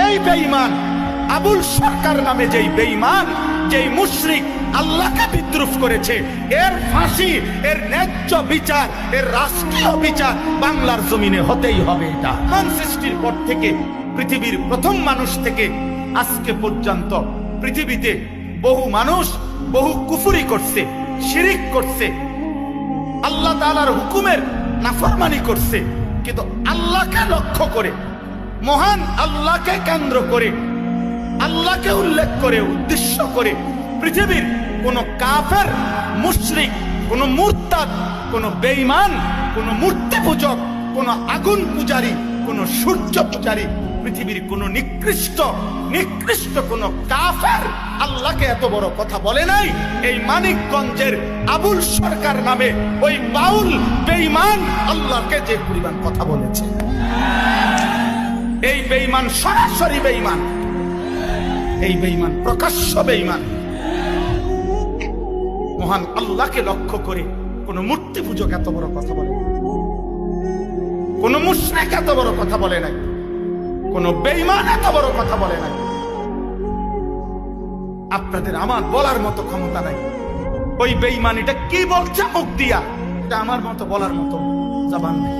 এই বেঈমান আবুল সরকার নামে যেই বেঈমান, যেই মুশরিক আল্লাহকে বিদ্রুপ করেছে, এর ফাঁসি, এর ন্যায্য বিচার, এর রাষ্ট্রীয় বিচার বাংলার জমিনে হতেই হবে। এটা মান সৃষ্টির পর থেকে পৃথিবীর প্রথম মানুষ থেকে আজকে পর্যন্ত পৃথিবীতে বহু মানুষ বহু কুফরি করছে, শিরিক করছে, আল্লাহ তাআলার হুকুমের নাফরমানি করছে, কিন্তু আল্লাহকে লক্ষ্য করে, মহান আল্লাহকে কেন্দ্র করে, আল্লাহকে উল্লেখ করে, উদ্দেশ্য করে পৃথিবীর কোন কাফের, মুশরিক, কোন মুরতাদ, কোন বেঈমান, কোন মূর্তি পূজক, কোন আগুন পূজারী, কোন সূর্য পূজারী, পৃথিবীর কোন নিকৃষ্ট কোন কাফের আল্লাহকে এত বড় কথা বলে নাই। এই মানিকগঞ্জের আবুল সরকার নামে ওই বাউল বেঈমান আল্লাহকে যে পরিমাণ কথা বলেছে, এই বেঈমান সরাসরি বেঈমান, এই বেঈমান প্রকাশ্য বেঈমান। মহান আল্লাহকে লক্ষ্য করে কোন মূর্তি পূজক এত বড় কথা বলে, কোন মুশরিক এত বড় কথা বলে নাই, কোন বেঈমান এত বড় কথা বলে নাই। আপনাদের আমার বলার মতো ক্ষমতা নাই। ওই বেঈমান এটা কি বলছে মুখ দিয়া, এটা আমার মতো বলার মতো জবান নেই।